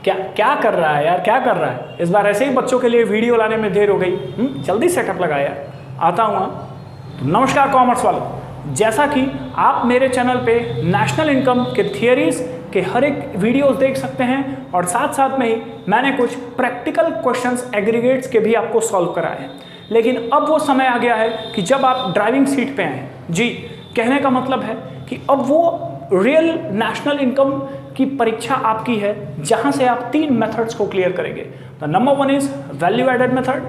क्या क्या कर रहा है यार, क्या कर रहा है? इस बार ऐसे ही बच्चों के लिए वीडियो लाने में देर हो गई। जल्दी सेटअप लगाया, आता हूँ। तो नमस्कार कॉमर्स वालों, जैसा कि आप मेरे चैनल पे नेशनल इनकम के थियरीज के हर एक वीडियोस देख सकते हैं और साथ साथ में ही मैंने कुछ प्रैक्टिकल क्वेश्चंस एग्रीगेट्स के भी आपको सॉल्व कराए हैं। लेकिन अब वो समय आ गया है कि जब आप ड्राइविंग सीट पे हैं जी, कहने का मतलब है कि अब वो रियल नेशनल इनकम की परीक्षा आपकी है, जहां से आप 3 मेथड्स को क्लियर करेंगे। तो number 1 is value added method,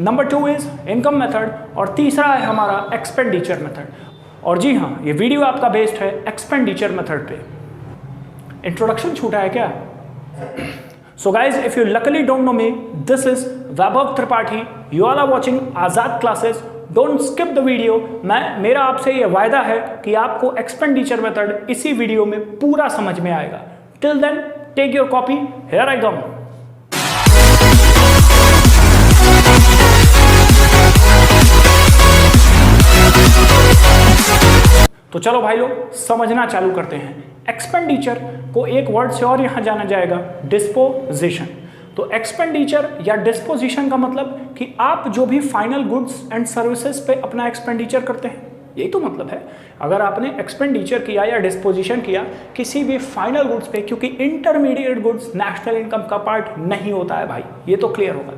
number 2 is income method और तीसरा है हमारा एक्सपेंडिचर मेथड। और जी हाँ, ये वीडियो आपका बेस्ड है एक्सपेंडिचर मेथड पे। इंट्रोडक्शन छूटा है क्या? So guys, if you luckily don't know me, this is Vaibhav Tripathi. You all are watching Azad Classes. Don't skip the video. मेरा आपसे ये वायदा है कि आपको एक्सपेंडिचर मेथड इसी वीडियो में पूरा समझ में आएगा। Till then, take your copy. Here I come. तो चलो भाई लोग, समझना चालू करते हैं। एक्सपेंडिचर को एक वर्ड से और यहां जाना जाएगा, डिस्पोजिशन। तो एक्सपेंडिचर या डिस्पोजिशन का मतलब कि आप जो भी फाइनल गुड्स एंड सर्विसेज पे अपना एक्सपेंडिचर करते हैं, यही तो मतलब है। अगर आपने एक्सपेंडिचर किया या डिस्पोजिशन किया किसी भी फाइनल गुड्स पे, क्योंकि इंटरमीडिएट गुड्स नेशनल इनकम का पार्ट नहीं होता है भाई, ये तो क्लियर होगा।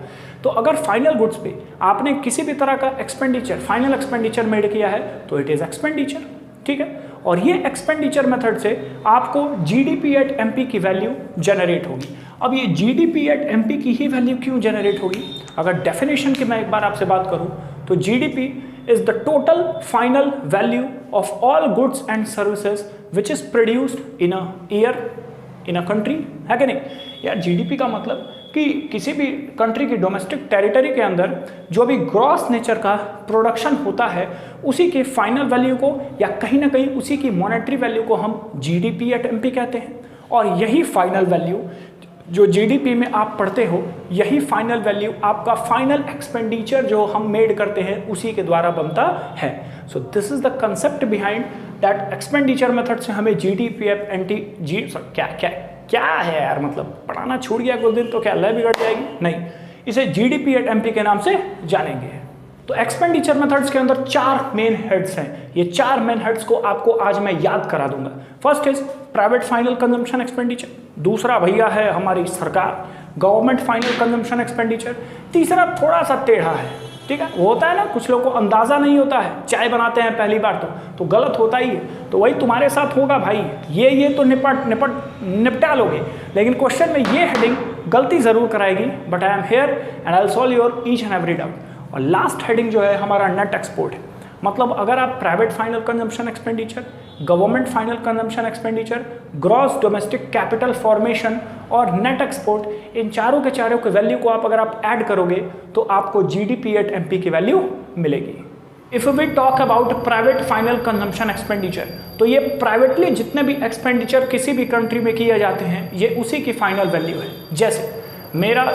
तो अगर फाइनल गुड्स पे आपने किसी भी तरह का एक्सपेंडिचर, फाइनल एक्सपेंडिचर मेड किया है तो इट इज एक्सपेंडिचर, ठीक है। और ये एक्सपेंडिचर मेथड से आपको जीडीपी एट एमपी की वैल्यू जनरेट होगी। अब ये जीडीपी एट एमपी की ही वैल्यू क्यों जनरेट होगी? अगर डेफिनेशन की मैं एक बार आपसे बात करूं तो GDP is the total final value of all goods and services which is produced in a year in a country, है कि नहीं यार? जीडीपी का मतलब कि किसी भी कंट्री की डोमेस्टिक टेरिटरी के अंदर जो भी ग्रॉस नेचर का प्रोडक्शन होता है, उसी की फाइनल वैल्यू को या कहीं ना कहीं उसी की मॉनेटरी वैल्यू को हम जीडीपी एट एमपी कहते हैं। और यही फाइनल वैल्यू जो जीडीपी में आप पढ़ते हो, यही फाइनल वैल्यू आपका फाइनल एक्सपेंडिचर जो हम मेड करते हैं उसी के द्वारा बनता है। So this is the concept behind that expenditure method से हमें जीडीपी एट एनटी जी क्या है यार, मतलब पढ़ाना छूट गया कुछ दिन तो क्या लय बिगड़ जाएगी? नहीं, इसे जीडीपी एट एमपी के नाम से जानेंगे। तो एक्सपेंडिचर मेथड्स के अंदर 4 मेन हेड्स हैं। ये 4 मेन हेड्स को आपको आज मैं याद करा दूंगा। First is private final consumption expenditure, दूसरा भैया है हमारी सरकार, गवर्नमेंट फाइनल कंजम्पशन एक्सपेंडिचर, तीसरा थोड़ा सा टेढ़ा है, ठीक है। वो होता है ना, कुछ लोगों को अंदाजा नहीं होता है, चाय बनाते हैं पहली बार तो गलत होता ही है। तो वही तुम्हारे साथ होगा भाई, ये तो निपटा लोगे, लेकिन क्वेश्चन में ये हेडिंग गलती जरूर कराएगी। But I am here and I will solve your each and every doubt. और लास्ट हेडिंग जो है हमारा नेट एक्सपोर्ट है। मतलब अगर आप private final consumption expenditure, government final consumption expenditure, gross domestic capital formation और नेट एक्सपोर्ट, इन चारों के वैल्यू को अगर आप ऐड करोगे तो आपको जीडीपी एट एमपी की वैल्यू मिलेगी। If we talk about private final consumption expenditure, तो ये प्राइवेटली जितने भी एक्सपेंडिचर किसी भी कंट्री में किए जाते हैं, ये उसी की फाइनल वैल्यू है। जैसे मेरा,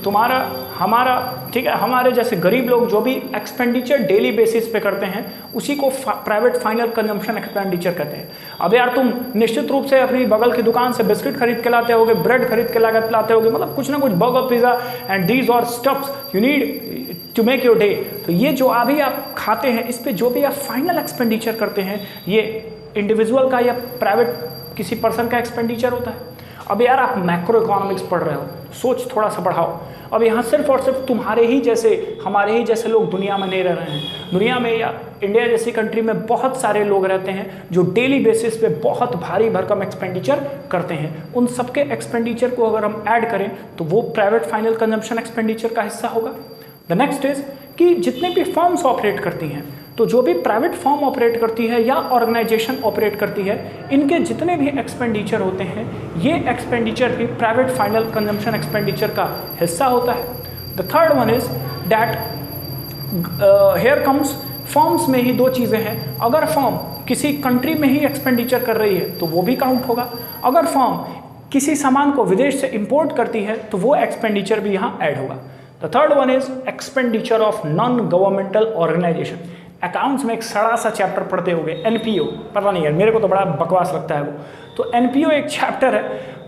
तुम्हारा, हमारा, ठीक है, हमारे जैसे गरीब लोग जो भी एक्सपेंडिचर डेली बेसिस पे करते हैं उसी को प्राइवेट फाइनल कंजम्पशन एक्सपेंडिचर कहते हैं। अब यार तुम निश्चित रूप से अपनी बगल की दुकान से बिस्किट खरीद के लाते होगे, ब्रेड खरीद के लाते होगे, मतलब कुछ ना कुछ बर्गर, पिज्जा एंड दीज और stuffs you need to make your day. तो ये जो अभी आप खाते हैं, इस पर जो भी आप फाइनल एक्सपेंडिचर करते हैं, ये इंडिविजुअल का या प्राइवेट किसी पर्सन का एक्सपेंडिचर होता है। अब यार आप मैक्रो इकोनॉमिक्स पढ़ रहे हो, सोच थोड़ा सा बढ़ाओ। अब यहाँ सिर्फ और सिर्फ तुम्हारे ही जैसे, हमारे ही जैसे लोग दुनिया में नहीं रह रहे हैं। दुनिया में या इंडिया जैसी कंट्री में बहुत सारे लोग रहते हैं जो डेली बेसिस पे बहुत भारी भरकम एक्सपेंडिचर करते हैं। उन सबके एक्सपेंडिचर को अगर हम ऐड करें तो वो प्राइवेट फाइनल कंजम्पशन एक्सपेंडिचर का हिस्सा होगा। द नेक्स्ट इज कि जितने भी फर्म्स ऑपरेट करती हैं, तो जो भी प्राइवेट फर्म ऑपरेट करती है या ऑर्गेनाइजेशन ऑपरेट करती है, इनके जितने भी एक्सपेंडिचर होते हैं, ये एक्सपेंडिचर भी प्राइवेट फाइनल कंजम्पशन एक्सपेंडिचर का हिस्सा होता है। The third one is that here comes, firms में ही 2 चीज़ें हैं। अगर फर्म किसी कंट्री में ही एक्सपेंडिचर कर रही है तो वो भी काउंट होगा। अगर फर्म किसी सामान को विदेश से इंपोर्ट करती है तो वो एक्सपेंडिचर भी यहाँ ऐड होगा। The third one is expenditure of non governmental organisation. Accounts में एक सड़ा सा चैप्टर पढ़ते होगे, एनपीओ, पता नहीं यार मेरे को तो बड़ा बकवास लगता है वो। तो एनपीओ एक चैप्टर है,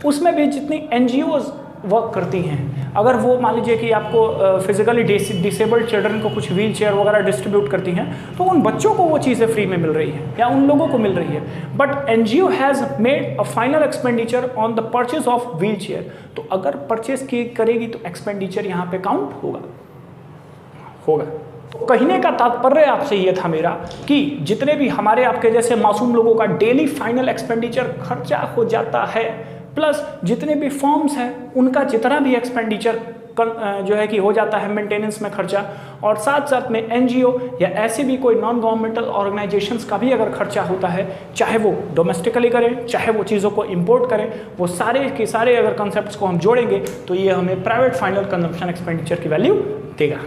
उसमें भी जितनी एनजीओज वर्क करती हैं, अगर वो मान लीजिए कि आपको फिजिकली डिसेबल्ड चिल्ड्रन को कुछ व्हील चेयर वगैरह डिस्ट्रीब्यूट करती हैं, तो उन बच्चों को वो चीज़ें फ्री में मिल रही हैं या उन लोगों को मिल रही है। But NGO has made a final expenditure on the purchase of wheel chair, तो अगर परचेज की करेगी तो एक्सपेंडिचर यहाँ पे काउंट होगा। तो कहने का तात्पर्य आपसे ये था मेरा कि जितने भी हमारे आपके जैसे मासूम लोगों का डेली फाइनल एक्सपेंडिचर खर्चा हो जाता है, प्लस जितने भी फॉर्म्स हैं उनका जितना भी एक्सपेंडिचर जो है कि हो जाता है मेंटेनेंस में खर्चा, और साथ साथ में एनजीओ या ऐसे भी कोई नॉन गवर्नमेंटल ऑर्गेनाइजेशंस का भी अगर खर्चा होता है, चाहे वो डोमेस्टिकली करें चाहे वो चीज़ों को इंपोर्ट करें, वो सारे के सारे अगर कंसेप्ट्स को हम जोड़ेंगे तो ये हमें प्राइवेट फाइनल कंजम्पशन एक्सपेंडिचर की वैल्यू देगा।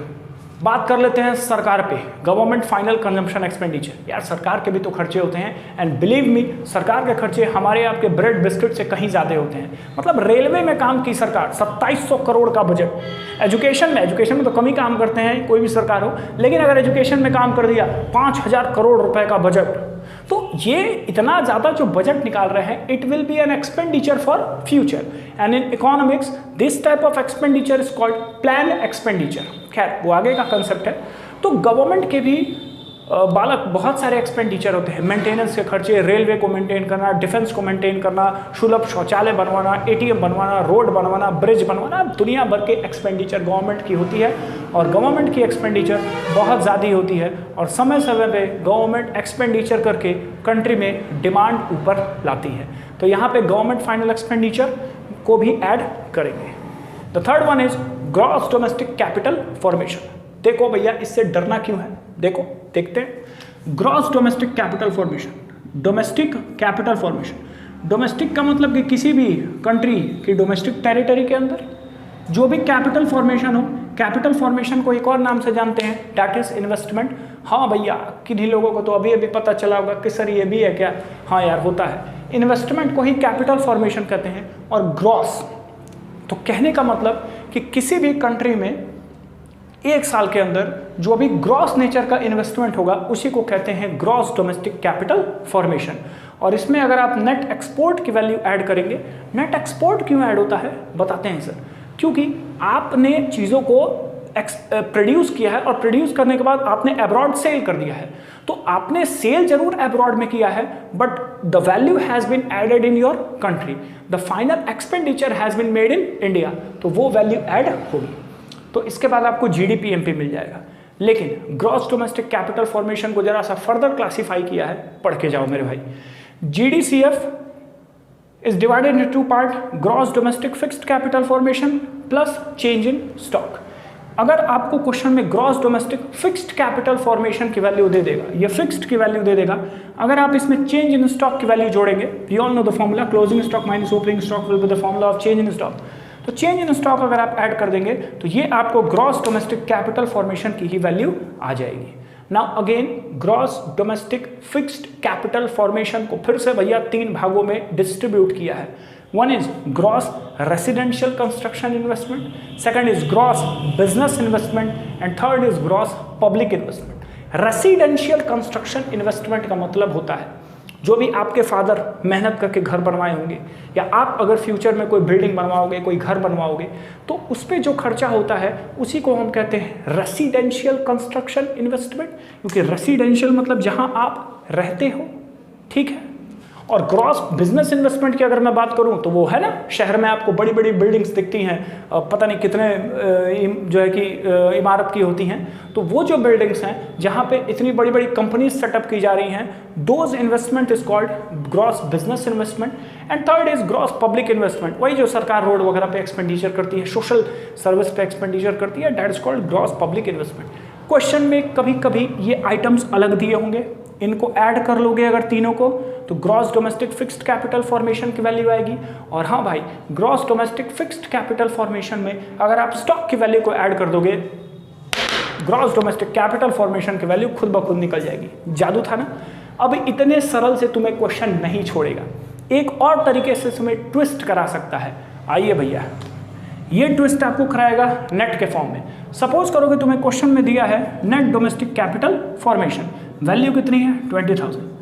बात कर लेते हैं सरकार पे, गवर्नमेंट फाइनल कंजम्पशन एक्सपेंडिचर। यार सरकार के भी तो खर्चे होते हैं, एंड बिलीव मी सरकार के खर्चे हमारे आपके ब्रेड बिस्किट से कहीं ज़्यादा होते हैं। मतलब रेलवे में काम की सरकार 2700 करोड़ का बजट, एजुकेशन में तो कम ही काम करते हैं कोई भी सरकार हो, लेकिन अगर एजुकेशन में काम कर दिया 5000 करोड़ रुपए का बजट, तो ये इतना ज़्यादा जो बजट निकाल रहे हैं, it will be an expenditure for future, and in economics this type of expenditure is called plan expenditure. खैर वो आगे का कंसेप्ट है। तो गवर्नमेंट के भी बालक बहुत सारे एक्सपेंडिचर होते हैं, मेंटेनेंस के खर्चे, रेलवे को मेंटेन करना, डिफेंस को मेंटेन करना, सुलभ शौचालय बनवाना, एटीएम बनवाना, रोड बनवाना, ब्रिज बनवाना, दुनिया भर के एक्सपेंडिचर गवर्नमेंट की होती है, और गवर्नमेंट की एक्सपेंडिचर बहुत ज़्यादा होती है, और समय समय पे गवर्नमेंट एक्सपेंडिचर करके कंट्री में डिमांड ऊपर लाती है। तो यहाँ पे गवर्नमेंट फाइनल एक्सपेंडिचर को भी ऐड करेंगे। The third one is gross domestic capital formation. देखो भैया इससे डरना क्यों है, देखते हैं। Gross domestic capital formation, domestic capital formation. Domestic का मतलब कि किसी भी कंट्री की डोमेस्टिक टेरिटरी के अंदर जो भी कैपिटल फॉर्मेशन हो, कैपिटल फॉर्मेशन को एक और नाम से जानते हैं, दैट इज इन्वेस्टमेंट। हाँ भैया किन्हीं लोगों को तो अभी अभी पता चला होगा कि सर ये भी है क्या, हाँ यार होता है, इन्वेस्टमेंट को ही कैपिटल फॉर्मेशन कहते हैं। और ग्रॉस तो कहने का मतलब कि किसी भी कंट्री में एक साल के अंदर जो भी ग्रॉस नेचर का इन्वेस्टमेंट होगा उसी को कहते हैं ग्रॉस डोमेस्टिक कैपिटल फॉर्मेशन। और इसमें अगर आप नेट एक्सपोर्ट की वैल्यू ऐड करेंगे, नेट एक्सपोर्ट क्यों ऐड होता है बताते हैं सर, क्योंकि आपने चीज़ों को प्रोड्यूस किया है और प्रोड्यूस करने के बाद आपने अब्रॉड सेल कर दिया है, तो आपने सेल जरूर अब्रॉड में किया है, but the value has been added in your country, the final expenditure has been made in India, तो वो वैल्यू ऐड होगी। तो इसके बाद आपको जीडीपी एमपी मिल जाएगा। लेकिन ग्रॉस डोमेस्टिक कैपिटल फॉर्मेशन को जरा सा फर्दर क्लासिफाई किया है, पढ़ के जाओ मेरे भाई। जीडीसीएफ is divided into two part, gross domestic fixed capital formation plus change in stock। अगर आपको क्वेश्चन में gross domestic fixed capital formation की वैल्यू दे देगा, ये फिक्स्ड की वैल्यू दे देगा, अगर आप इसमें चेंज इन स्टॉक की वैल्यू जोड़ेंगे, we all know the formula, closing stock minus opening stock will be the formula of change in stock. तो चेंज इन स्टॉक अगर आप ऐड कर देंगे तो ये आपको ग्रॉस डोमेस्टिक कैपिटल फॉर्मेशन की ही वैल्यू आ जाएगी। Now again gross domestic fixed capital formation को फिर से भैया तीन भागों में डिस्ट्रीब्यूट किया है। One is gross residential construction investment, second is gross business investment, and third is gross public investment. Residential construction investment का मतलब होता है जो भी आपके फादर मेहनत करके घर बनवाए होंगे, या आप अगर फ्यूचर में कोई बिल्डिंग बनवाओगे, कोई घर बनवाओगे, तो उस पर जो खर्चा होता है उसी को हम कहते हैं रेसिडेंशियल कंस्ट्रक्शन इन्वेस्टमेंट, क्योंकि रेसिडेंशियल मतलब जहां आप रहते हो, ठीक है। और ग्रॉस बिजनेस इन्वेस्टमेंट की अगर मैं बात करूं तो वो है ना, शहर में आपको बड़ी बड़ी बिल्डिंग्स दिखती हैं, पता नहीं कितने जो है कि इमारत की होती हैं, तो वो जो बिल्डिंग्स हैं जहां पे इतनी बड़ी बड़ी कंपनीज सेटअप की जा रही हैं, those investment is called gross business investment. And third is gross public investment, वही जो सरकार रोड वगैरह पे एक्सपेंडिचर करती है, सोशल सर्विस पे एक्सपेंडिचर करती है, that is called gross public investment. Question में कभी कभी ये आइटम्स अलग दिए होंगे, इनको ऐड कर लोगे अगर तीनों को तो gross domestic fixed capital formation की वैल्यू आएगी। और हाँ भाई, gross domestic fixed capital formation में अगर आप स्टॉक की वैल्यू को ऐड कर दोगे, ग्रॉस डोमेस्टिक कैपिटल फॉर्मेशन की वैल्यू खुद ब खुद निकल जाएगी। जादू था ना। अब इतने सरल से तुम्हें क्वेश्चन नहीं छोड़ेगा, एक और तरीके से तुम्हें ट्विस्ट करा सकता है। आइए भैया, ये ट्विस्ट आपको कराएगा नेट के फॉर्म में। सपोज करो कि तुम्हें क्वेश्चन में दिया है net domestic capital formation, value कितनी है 20,000।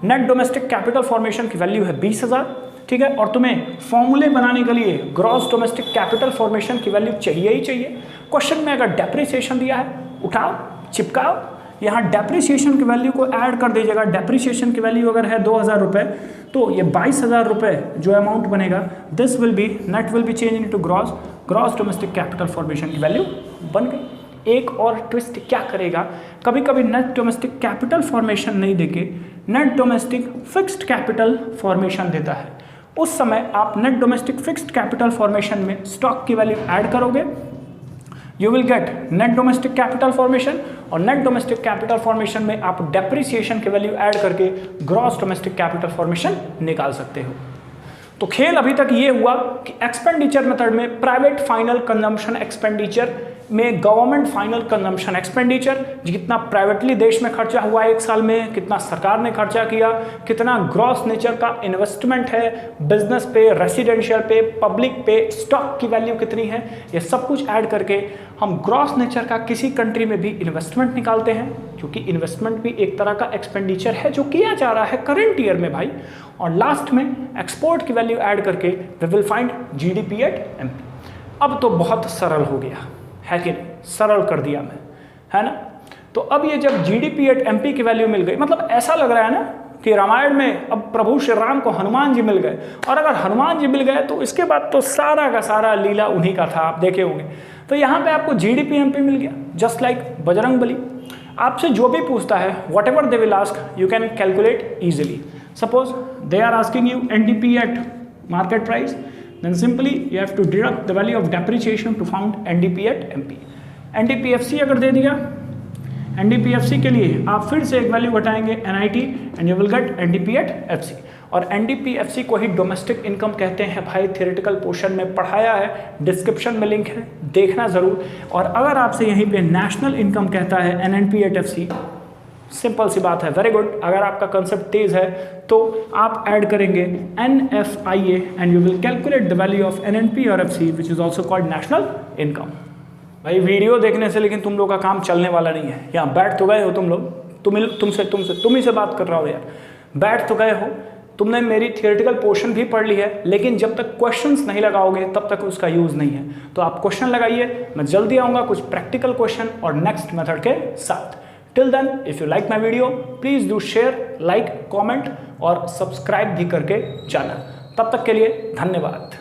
नेट डोमेस्टिक कैपिटल फॉर्मेशन की वैल्यू है 20,000, ठीक है, और तुम्हें फॉर्मूले बनाने के लिए ग्रॉस डोमेस्टिक कैपिटल फॉर्मेशन की वैल्यू चाहिए ही चाहिए। क्वेश्चन में अगर डेप्रिसिएशन दिया है, उठाओ चिपकाओ, यहाँ डेप्रिसिएशन की वैल्यू को ऐड कर दीजिएगा। डेप्रिसिएशन की वैल्यू अगर है 2000 रुपये, तो ये 22,000 रुपये जो अमाउंट बनेगा, this will be net will be change into gross domestic capital formation की वैल्यू बन गई। एक और ट्विस्ट क्या करेगा, कभी कभी नेट डोमेस्टिक कैपिटल फॉर्मेशन नहीं देके net domestic fixed capital formation देता है। उस समय आप net domestic fixed capital formation में स्टॉक की वैल्यू ऐड करोगे, you will get net domestic capital formation, और नेट डोमेस्टिक कैपिटल फॉर्मेशन में आप डेप्रिसिएशन की वैल्यू ऐड करके ग्रॉस डोमेस्टिक कैपिटल फॉर्मेशन निकाल सकते हो। तो खेल अभी तक ये हुआ कि एक्सपेंडिचर मेथड में प्राइवेट फाइनल कंजम्पशन एक्सपेंडिचर में गवर्नमेंट फाइनल कंजम्पशन एक्सपेंडिचर, जितना प्राइवेटली देश में खर्चा हुआ है एक साल में, कितना सरकार ने खर्चा किया, कितना ग्रॉस नेचर का इन्वेस्टमेंट है, बिजनेस पे, रेसिडेंशियल पे, पब्लिक पे, स्टॉक की वैल्यू कितनी है, ये सब कुछ ऐड करके हम ग्रॉस नेचर का किसी कंट्री में भी इन्वेस्टमेंट निकालते हैं, क्योंकि इन्वेस्टमेंट भी एक तरह का एक्सपेंडिचर है जो किया जा रहा है करंट ईयर में भाई। और लास्ट में एक्सपोर्ट की वैल्यू ऐड करके we will find GDP at MP. अब तो बहुत सरल हो गया है कि नहीं, सरल कर दिया मैं, है ना। तो अब ये जब जीडीपी एट एमपी की वैल्यू मिल गई, मतलब ऐसा लग रहा है ना कि रामायण में अब प्रभु श्री राम को हनुमान जी मिल गए, और अगर हनुमान जी मिल गए तो इसके बाद तो सारा का सारा लीला उन्हीं का था, आप देखे होंगे। तो यहाँ पे आपको जीडीपी एमपी मिल गया, जस्ट लाइक बजरंग बली। आपसे जो भी पूछता है, whatever they will ask, you can calculate easily. Suppose they are asking you NDP at market price, then simply you have to deduct the value of depreciation to found NDP at MP। NDPFC अगर दे दिया, NDPFC के लिए आप फिर से एक value घटाएंगे NIT and you will get NDP at FC। और NDPFC को ही डोमेस्टिक इनकम कहते हैं भाई, थियोरेटिकल पोर्शन में पढ़ाया है, डिस्क्रिप्शन में लिंक है, देखना ज़रूर। और अगर आपसे यहीं पे नेशनल इनकम कहता है NNP at FC, सिंपल सी बात है, वेरी गुड। अगर आपका कंसेप्ट तेज है तो आप ऐड करेंगे NFIA and you will calculate the value of NNP और FC which is also called national income. भाई वीडियो देखने से लेकिन तुम लोग का काम चलने वाला नहीं है। यहाँ बैठ तो गए हो तुम लोग, तुम ही से बात कर रहा हो यार, बैठ तो गए हो, तुमने मेरी थियोरेटिकल पोर्शन भी पढ़ ली है, लेकिन जब तक क्वेश्चंस नहीं लगाओगे तब तक उसका यूज़ नहीं है। तो आप क्वेश्चन लगाइए, मैं जल्दी आऊँगा कुछ प्रैक्टिकल क्वेश्चन और नेक्स्ट मेथड के साथ। Till then, if you like my video, please do share, like, comment और सब्सक्राइब भी करके जाना। तब तक के लिए धन्यवाद।